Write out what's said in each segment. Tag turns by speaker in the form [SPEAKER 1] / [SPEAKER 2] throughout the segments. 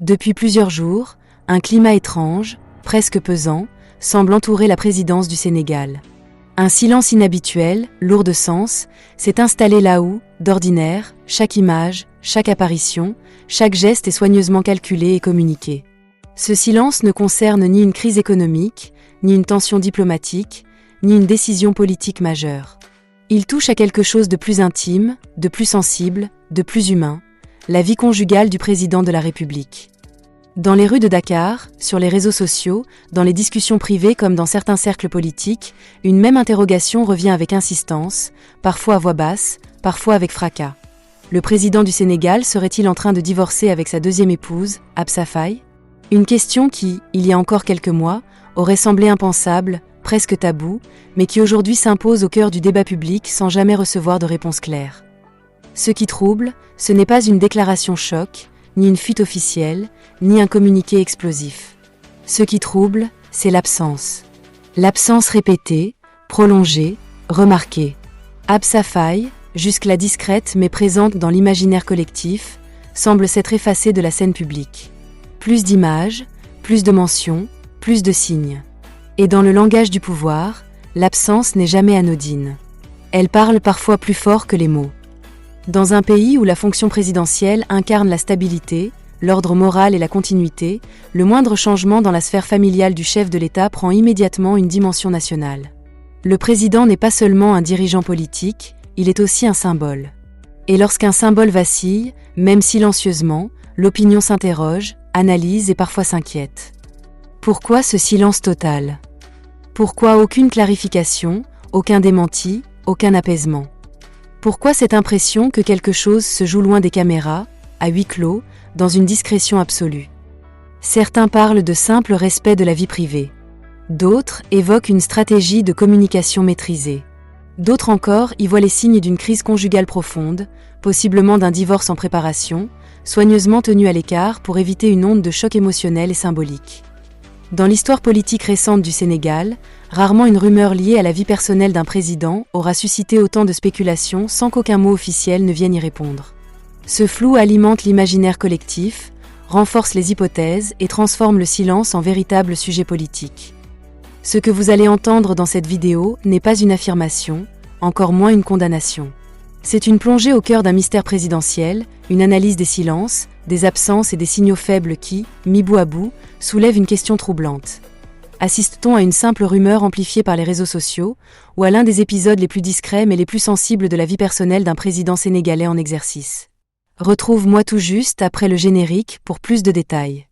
[SPEAKER 1] Depuis plusieurs jours, un climat étrange, presque pesant, semble entourer la présidence du Sénégal. Un silence inhabituel, lourd de sens, s'est installé là où, d'ordinaire, chaque image, chaque apparition, chaque geste est soigneusement calculé et communiqué. Ce silence ne concerne ni une crise économique, ni une tension diplomatique, ni une décision politique majeure. Il touche à quelque chose de plus intime, de plus sensible, de plus humain, la vie conjugale du président de la République. Dans les rues de Dakar, sur les réseaux sociaux, dans les discussions privées comme dans certains cercles politiques, une même interrogation revient avec insistance, parfois à voix basse, parfois avec fracas. Le président du Sénégal serait-il en train de divorcer avec sa deuxième épouse, Absa Faye ? Une question qui, il y a encore quelques mois, aurait semblé impensable, presque tabou, mais qui aujourd'hui s'impose au cœur du débat public sans jamais recevoir de réponse claire. Ce qui trouble, ce n'est pas une déclaration choc, ni une fuite officielle, ni un communiqué explosif. Ce qui trouble, c'est l'absence. L'absence répétée, prolongée, remarquée. Absa Faye, jusque-là discrète mais présente dans l'imaginaire collectif, semble s'être effacée de la scène publique. Plus d'images, plus de mentions, plus de signes. Et dans le langage du pouvoir, l'absence n'est jamais anodine. Elle parle parfois plus fort que les mots. Dans un pays où la fonction présidentielle incarne la stabilité, l'ordre moral et la continuité, le moindre changement dans la sphère familiale du chef de l'État prend immédiatement une dimension nationale. Le président n'est pas seulement un dirigeant politique, il est aussi un symbole. Et lorsqu'un symbole vacille, même silencieusement, l'opinion s'interroge, analyse et parfois s'inquiète. Pourquoi ce silence total ? Pourquoi aucune clarification, aucun démenti, aucun apaisement ? Pourquoi cette impression que quelque chose se joue loin des caméras, à huis clos, dans une discrétion absolue ? Certains parlent de simple respect de la vie privée. D'autres évoquent une stratégie de communication maîtrisée. D'autres encore y voient les signes d'une crise conjugale profonde, possiblement d'un divorce en préparation, soigneusement tenu à l'écart pour éviter une onde de choc émotionnel et symbolique. Dans l'histoire politique récente du Sénégal, rarement une rumeur liée à la vie personnelle d'un président aura suscité autant de spéculations sans qu'aucun mot officiel ne vienne y répondre. Ce flou alimente l'imaginaire collectif, renforce les hypothèses et transforme le silence en véritable sujet politique. Ce que vous allez entendre dans cette vidéo n'est pas une affirmation, encore moins une condamnation. C'est une plongée au cœur d'un mystère présidentiel, une analyse des silences, des absences et des signaux faibles qui, mis bout à bout, soulèvent une question troublante. Assiste-t-on à une simple rumeur amplifiée par les réseaux sociaux, ou à l'un des épisodes les plus discrets mais les plus sensibles de la vie personnelle d'un président sénégalais en exercice ? Retrouve-moi tout juste après le générique pour plus de détails.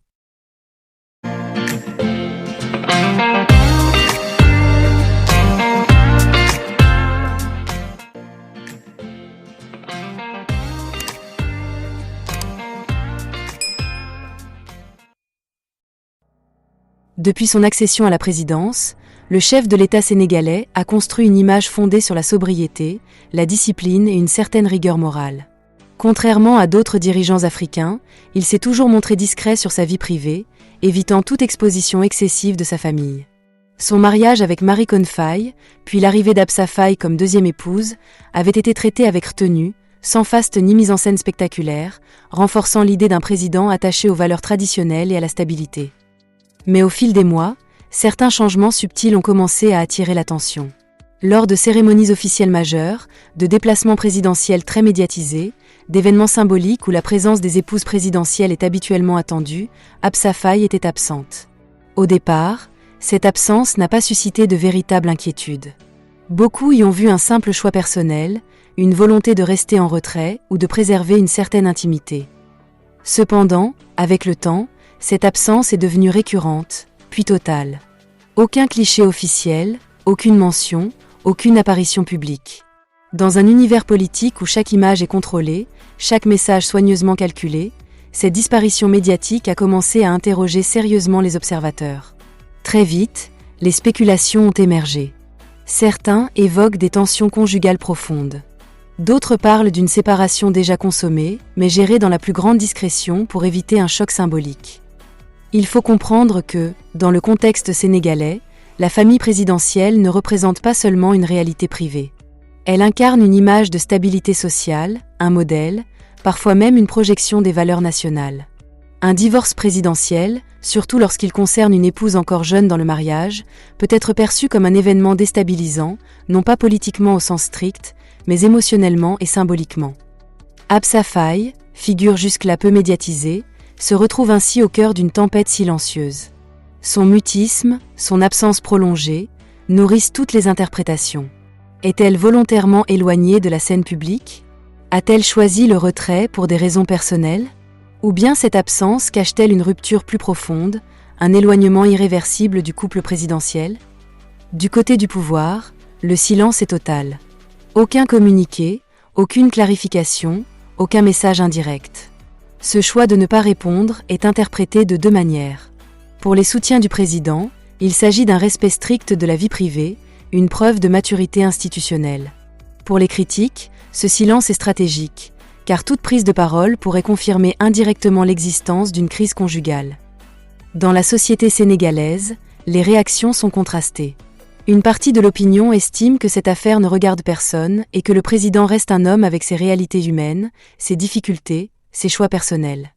[SPEAKER 1] Depuis son accession à la présidence, le chef de l'État sénégalais a construit une image fondée sur la sobriété, la discipline et une certaine rigueur morale. Contrairement à d'autres dirigeants africains, il s'est toujours montré discret sur sa vie privée, évitant toute exposition excessive de sa famille. Son mariage avec Marie Konne Faye, puis l'arrivée d'Absa Faye comme deuxième épouse, avait été traité avec retenue, sans faste ni mise en scène spectaculaire, renforçant l'idée d'un président attaché aux valeurs traditionnelles et à la stabilité. Mais au fil des mois, certains changements subtils ont commencé à attirer l'attention. Lors de cérémonies officielles majeures, de déplacements présidentiels très médiatisés, d'événements symboliques où la présence des épouses présidentielles est habituellement attendue, Absa Faye était absente. Au départ, cette absence n'a pas suscité de véritable inquiétude. Beaucoup y ont vu un simple choix personnel, une volonté de rester en retrait ou de préserver une certaine intimité. Cependant, avec le temps, cette absence est devenue récurrente, puis totale. Aucun cliché officiel, aucune mention, aucune apparition publique. Dans un univers politique où chaque image est contrôlée, chaque message soigneusement calculé, cette disparition médiatique a commencé à interroger sérieusement les observateurs. Très vite, les spéculations ont émergé. Certains évoquent des tensions conjugales profondes. D'autres parlent d'une séparation déjà consommée, mais gérée dans la plus grande discrétion pour éviter un choc symbolique. Il faut comprendre que, dans le contexte sénégalais, la famille présidentielle ne représente pas seulement une réalité privée. Elle incarne une image de stabilité sociale, un modèle, parfois même une projection des valeurs nationales. Un divorce présidentiel, surtout lorsqu'il concerne une épouse encore jeune dans le mariage, peut être perçu comme un événement déstabilisant, non pas politiquement au sens strict, mais émotionnellement et symboliquement. Absa Faye, figure jusque-là peu médiatisée, se retrouve ainsi au cœur d'une tempête silencieuse. Son mutisme, son absence prolongée, nourrissent toutes les interprétations. Est-elle volontairement éloignée de la scène publique? A-t-elle choisi le retrait pour des raisons personnelles? Ou bien cette absence cache-t-elle une rupture plus profonde, un éloignement irréversible du couple présidentiel? Du côté du pouvoir, le silence est total. Aucun communiqué, aucune clarification, aucun message indirect. Ce choix de ne pas répondre est interprété de deux manières. Pour les soutiens du président, il s'agit d'un respect strict de la vie privée, une preuve de maturité institutionnelle. Pour les critiques, ce silence est stratégique, car toute prise de parole pourrait confirmer indirectement l'existence d'une crise conjugale. Dans la société sénégalaise, les réactions sont contrastées. Une partie de l'opinion estime que cette affaire ne regarde personne et que le président reste un homme avec ses réalités humaines, ses difficultés, ses choix personnels.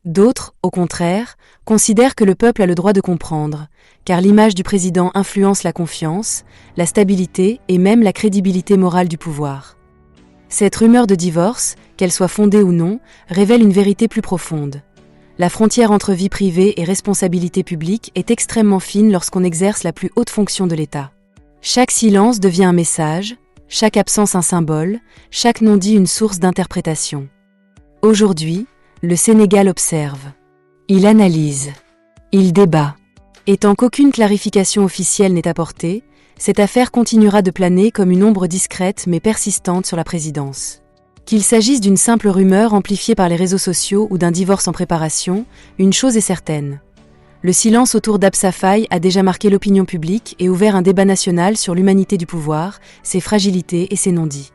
[SPEAKER 1] D'autres, au contraire, considèrent que le peuple a le droit de comprendre, car l'image du président influence la confiance, la stabilité et même la crédibilité morale du pouvoir. Cette rumeur de divorce, qu'elle soit fondée ou non, révèle une vérité plus profonde. La frontière entre vie privée et responsabilité publique est extrêmement fine lorsqu'on exerce la plus haute fonction de l'État. Chaque silence devient un message, chaque absence un symbole, chaque non-dit une source d'interprétation. Aujourd'hui, le Sénégal observe. Il analyse. Il débat. Et tant qu'aucune clarification officielle n'est apportée, cette affaire continuera de planer comme une ombre discrète mais persistante sur la présidence. Qu'il s'agisse d'une simple rumeur amplifiée par les réseaux sociaux ou d'un divorce en préparation, une chose est certaine. Le silence autour d'Absa Faye a déjà marqué l'opinion publique et ouvert un débat national sur l'humanité du pouvoir, ses fragilités et ses non-dits.